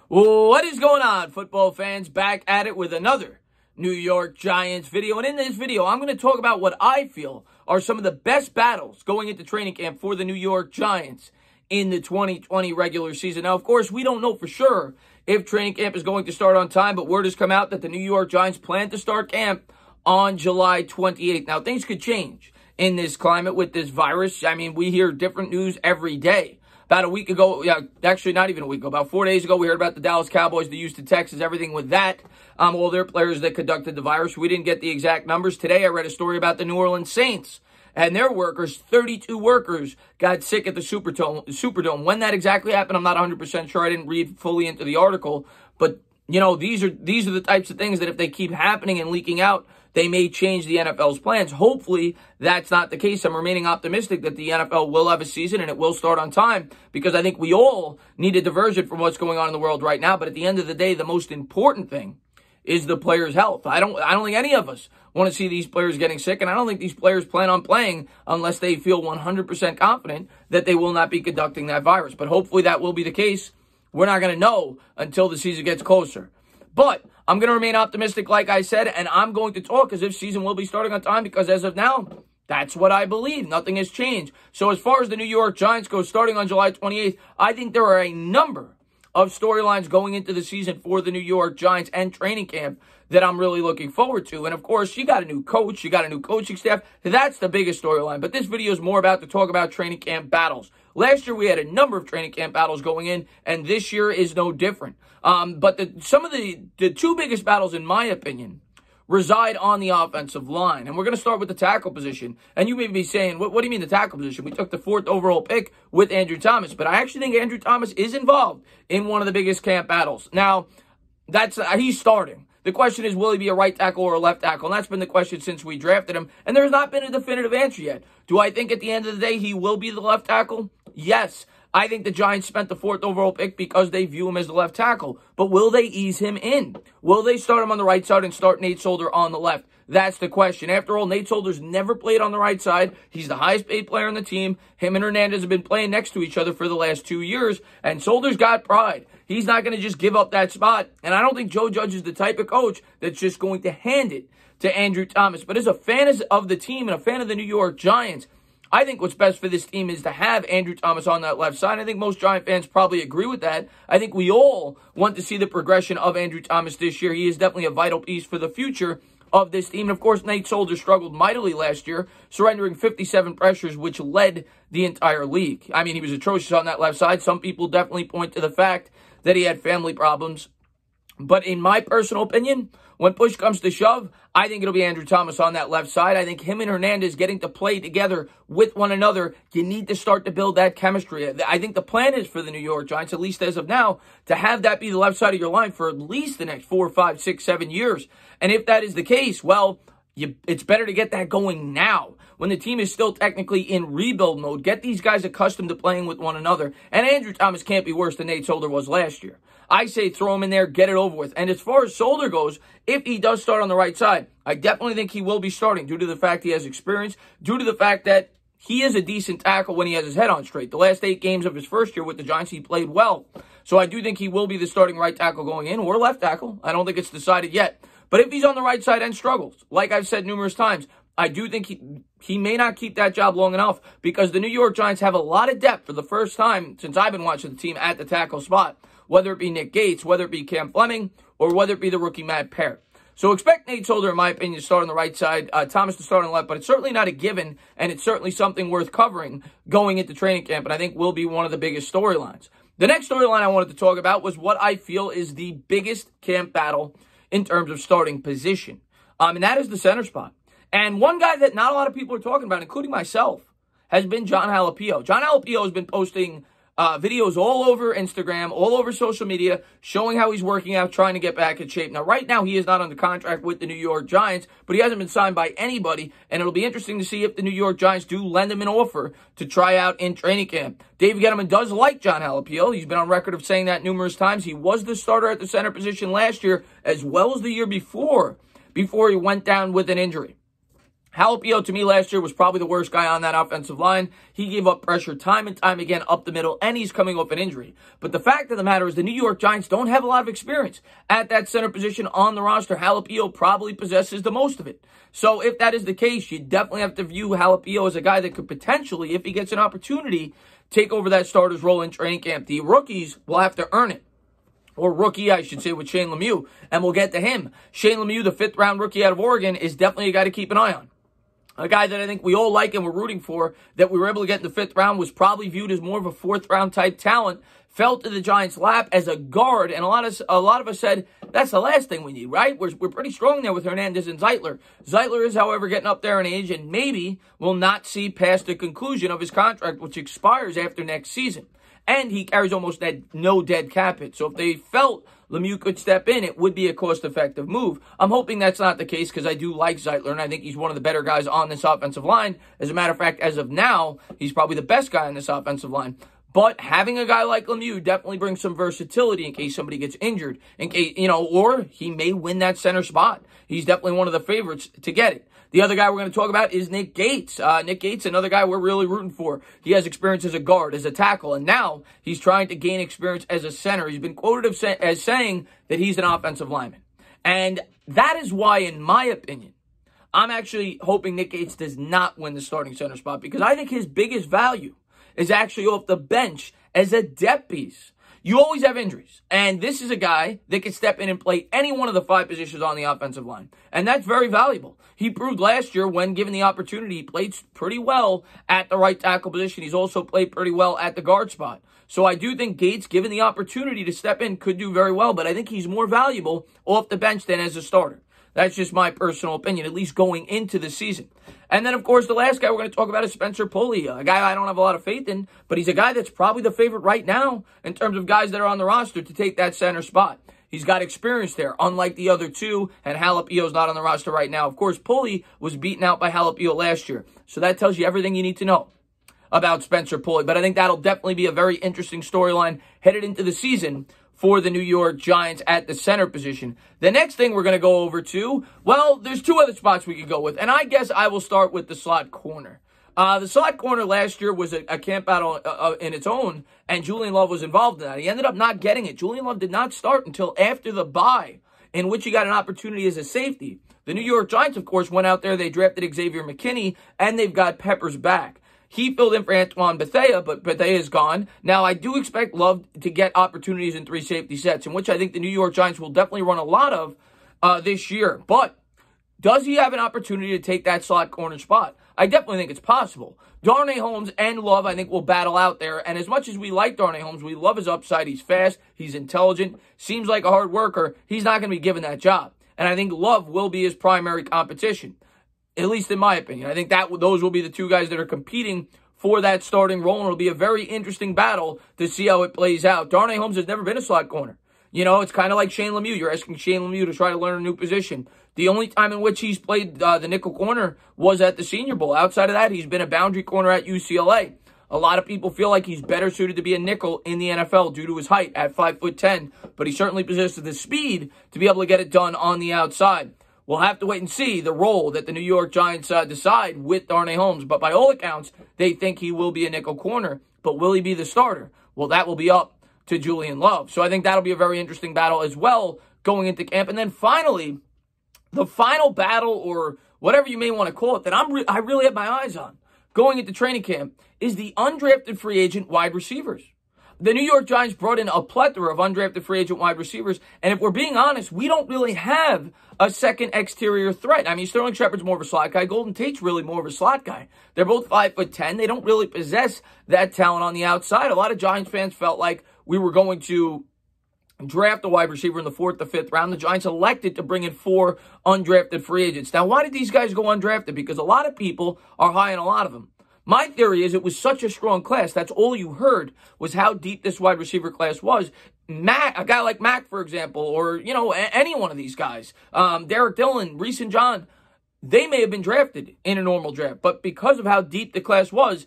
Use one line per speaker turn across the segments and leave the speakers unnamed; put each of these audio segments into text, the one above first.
What is going on, football fans? Back at it with another New York Giants video. And in this video, I'm going to talk about what I feel are some of the best battles going into training camp for the New York Giants in the 2020 regular season. Now, of course, we don't know for sure if training camp is going to start on time, but word has come out that the New York Giants plan to start camp on July 28th. Now, things could change in this climate with this virus. I mean, we hear different news every day. About a week ago, actually not even a week ago, about 4 days ago, we heard about the Dallas Cowboys, the Houston Texans, everything with that. All their players that conducted the virus. We didn't get the exact numbers. Today, I read a story about the New Orleans Saints and their workers. 32 workers got sick at the Superdome. When that exactly happened, I'm not 100% sure. I didn't read fully into the article. But, you know, these are the types of things that if they keep happening and leaking out, they may change the NFL's plans. Hopefully, that's not the case. I'm remaining optimistic that the NFL will have a season and it will start on time because I think we all need a diversion from what's going on in the world right now. But at the end of the day, the most important thing is the players' health. I don't think any of us want to see these players getting sick, and I don't think these players plan on playing unless they feel 100% confident that they will not be conducting that virus. But hopefully that will be the case. We're not going to know until the season gets closer. But I'm going to remain optimistic, like I said, and I'm going to talk as if season will be starting on time because as of now, that's what I believe. Nothing has changed. So as far as the New York Giants go starting on July 28th, I think there are a number of storylines going into the season for the New York Giants and training camp that I'm really looking forward to. And of course, you got a new coach, you got a new coaching staff. That's the biggest storyline. But this video is more about to talk about training camp battles. Last year, we had a number of training camp battles going in, and this year is no different. But some of the two biggest battles, in my opinion, reside on the offensive line. And we're going to start with the tackle position. And you may be saying, what do you mean the tackle position? We took the 4th overall pick with Andrew Thomas. But I actually think Andrew Thomas is involved in one of the biggest camp battles. Now, he's starting. The question is, will he be a right tackle or a left tackle? And that's been the question since we drafted him. And there's not been a definitive answer yet. Do I think at the end of the day he will be the left tackle? Yes. I think the Giants spent the 4th overall pick because they view him as the left tackle. But will they ease him in? Will they start him on the right side and start Nate Solder on the left? That's the question. After all, Nate Solder's never played on the right side. He's the highest paid player on the team. Him and Hernandez have been playing next to each other for the last 2 years. And Solder's got pride. He's not going to just give up that spot. And I don't think Joe Judge is the type of coach that's just going to hand it to Andrew Thomas. But as a fan of the team and a fan of the New York Giants, I think what's best for this team is to have Andrew Thomas on that left side. I think most Giant fans probably agree with that. I think we all want to see the progression of Andrew Thomas this year. He is definitely a vital piece for the future of this team. And, of course, Nate Solder struggled mightily last year, surrendering 57 pressures, which led the entire league. I mean, he was atrocious on that left side. Some people definitely point to the fact that he had family problems. But in my personal opinion, when push comes to shove, I think it'll be Andrew Thomas on that left side. I think him and Hernandez getting to play together with one another, you need to start to build that chemistry. I think the plan is for the New York Giants, at least as of now, to have that be the left side of your line for at least the next 4, 5, 6, 7 years. And if that is the case, well, it's better to get that going now when the team is still technically in rebuild mode. Get these guys accustomed to playing with one another. And Andrew Thomas can't be worse than Nate Solder was last year. I say throw him in there, get it over with. And as far as Solder goes, if he does start on the right side, I definitely think he will be starting due to the fact he has experience, due to the fact that he is a decent tackle when he has his head on straight. The last 8 games of his first year with the Giants, he played well. So I do think he will be the starting right tackle going in, or left tackle. I don't think it's decided yet. But if he's on the right side and struggles, like I've said numerous times, I do think he may not keep that job long enough because the New York Giants have a lot of depth for the first time since I've been watching the team at the tackle spot, whether it be Nick Gates, whether it be Cam Fleming, or whether it be the rookie Matt Peart. So expect Nate Solder, in my opinion, to start on the right side, Thomas to start on the left, but it's certainly not a given, and it's certainly something worth covering going into training camp, and I think will be one of the biggest storylines. The next storyline I wanted to talk about was what I feel is the biggest camp battle in terms of starting position, and that is the center spot. And one guy that not a lot of people are talking about, including myself, has been Jon Halapio. Jon Halapio has been posting videos all over Instagram, all over social media, showing how he's working out, trying to get back in shape. Now, right now, he is not under contract with the New York Giants, but he hasn't been signed by anybody, and it'll be interesting to see if the New York Giants do lend him an offer to try out in training camp. Dave Gettleman does like Jon Halapio. He's been on record of saying that numerous times. He was the starter at the center position last year, as well as the year before he went down with an injury. Jalapeno, to me, last year was probably the worst guy on that offensive line. He gave up pressure time and time again up the middle, and he's coming off an injury. But the fact of the matter is the New York Giants don't have a lot of experience at that center position on the roster. Jalapeno probably possesses the most of it. So if that is the case, you definitely have to view Jalapeno as a guy that could potentially, if he gets an opportunity, take over that starter's role in training camp. The rookies will have to earn it. Or rookie, I should say, with Shane Lemieux. And we'll get to him. Shane Lemieux, the 5th-round rookie out of Oregon, is definitely a guy to keep an eye on. A guy that I think we all like and we're rooting for, that we were able to get in the 5th round, was probably viewed as more of a 4th-round type talent, fell to the Giants' lap as a guard, and a lot of us said, that's the last thing we need, right? We're pretty strong there with Hernandez and Zeitler. Zeitler is, however, getting up there in age, and maybe will not see past the conclusion of his contract, which expires after next season. And he carries almost no dead cap hit. So if they felt Lemieux could step in, it would be a cost-effective move. I'm hoping that's not the case because I do like Zeitler, and I think he's one of the better guys on this offensive line. As a matter of fact, as of now, he's probably the best guy on this offensive line. But having a guy like Lemieux definitely brings some versatility in case somebody gets injured, in case, or he may win that center spot. He's definitely one of the favorites to get it. The other guy we're going to talk about is Nick Gates. Nick Gates, another guy we're really rooting for. He has experience as a guard, as a tackle, and now he's trying to gain experience as a center. He's been quoted as saying that he's an offensive lineman. And that is why, in my opinion, I'm actually hoping Nick Gates does not win the starting center spot, because I think his biggest value is actually off the bench as a depth piece. You always have injuries, and this is a guy that can step in and play any one of the 5 positions on the offensive line, and that's very valuable. He proved last year when given the opportunity, he played pretty well at the right tackle position. He's also played pretty well at the guard spot. So I do think Gates, given the opportunity to step in, could do very well, but I think he's more valuable off the bench than as a starter. That's just my personal opinion, at least going into the season. And then, of course, the last guy we're going to talk about is Spencer Pulley, a guy I don't have a lot of faith in, but he's a guy that's probably the favorite right now in terms of guys that are on the roster to take that center spot. He's got experience there, unlike the other two, and Jalapeo's not on the roster right now. Of course, Pulley was beaten out by Jalapeno last year, so that tells you everything you need to know about Spencer Pulley. But I think that'll definitely be a very interesting storyline headed into the season for the New York Giants at the center position. The next thing we're going to go over to, well, there's 2 other spots we could go with, and I guess I will start with the slot corner. The slot corner last year was a camp battle in its own, and Julian Love was involved in that. He ended up not getting it. Julian Love did not start until after the bye, in which he got an opportunity as a safety. The New York Giants, of course, went out there. They drafted Xavier McKinney, and they've got Peppers back. He filled in for Antoine Bethea, but Bethea is gone. Now, I do expect Love to get opportunities in 3 safety sets, in which I think the New York Giants will definitely run a lot of this year. But does he have an opportunity to take that slot corner spot? I definitely think it's possible. Darnay Holmes and Love, I think, will battle out there. And as much as we like Darnay Holmes, we love his upside. He's fast. He's intelligent. Seems like a hard worker. He's not going to be given that job. And I think Love will be his primary competition, at least in my opinion. I think those will be the 2 guys that are competing for that starting role, and it'll be a very interesting battle to see how it plays out. Darnay Holmes has never been a slot corner. It's kind of like Shane Lemieux. You're asking Shane Lemieux to try to learn a new position. The only time in which he's played the nickel corner was at the Senior Bowl. Outside of that, he's been a boundary corner at UCLA. A lot of people feel like he's better suited to be a nickel in the NFL due to his height at 5'10", but he certainly possesses the speed to be able to get it done on the outside. We'll have to wait and see the role that the New York Giants decide with Darnay Holmes. But by all accounts, they think he will be a nickel corner. But will he be the starter? Well, that will be up to Julian Love. So I think that'll be a very interesting battle as well going into camp. And then finally, the final battle, or whatever you may want to call it, that I really have my eyes on going into training camp is the undrafted free agent wide receivers. The New York Giants brought in a plethora of undrafted free agent wide receivers, and if we're being honest, we don't really have a second exterior threat. I mean, Sterling Shepard's more of a slot guy. Golden Tate's really more of a slot guy. They're both 5'10". They don't really possess that talent on the outside. A lot of Giants fans felt like we were going to draft a wide receiver in the 4th or 5th round. The Giants elected to bring in 4 undrafted free agents. Now, why did these guys go undrafted? Because a lot of people are high on a lot of them. My theory is it was such a strong class. That's all you heard was how deep this wide receiver class was. A guy like Mack, for example, or, any one of these guys, Derek Dillon, Reese and John, they may have been drafted in a normal draft. But because of how deep the class was,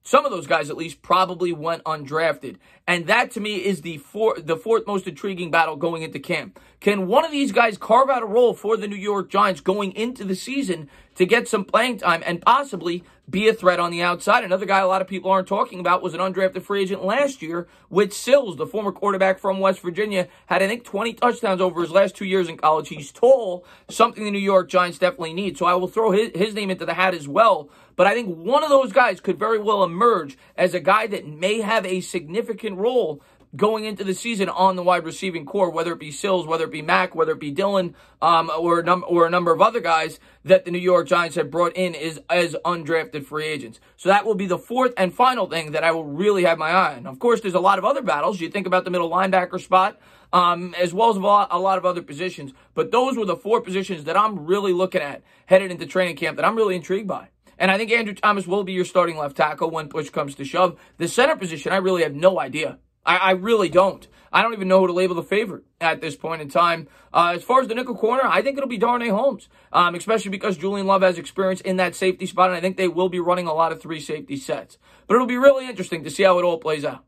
some of those guys at least probably went undrafted. And that to me is the fourth most intriguing battle going into camp. Can one of these guys carve out a role for the New York Giants going into the season to get some playing time and possibly be a threat on the outside? Another guy a lot of people aren't talking about was an undrafted free agent last year with Sills, the former quarterback from West Virginia, had I think 20 touchdowns over his last 2 years in college. He's tall, something the New York Giants definitely need. So I will throw his name into the hat as well. But I think one of those guys could very well emerge as a guy that may have a significant role going into the season on the wide receiving core, whether it be Sills, whether it be Mack, whether it be Dillon, or a number of other guys that the New York Giants have brought in as undrafted free agents. So that will be the fourth and final thing that I will really have my eye on. Of course, there's a lot of other battles. You think about the middle linebacker spot, as well as a lot of other positions. But those were the four positions that I'm really looking at headed into training camp that I'm really intrigued by. And I think Andrew Thomas will be your starting left tackle when push comes to shove. The center position, I really have no idea. I really don't. I don't even know who to label the favorite at this point in time. As far as the nickel corner, I think it'll be Darnay Holmes, especially because Julian Love has experience in that safety spot, and I think they will be running a lot of 3 safety sets. But it'll be really interesting to see how it all plays out.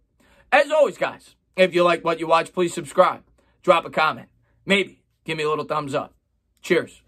As always, guys, if you like what you watch, please subscribe, drop a comment, maybe give me a little thumbs up. Cheers.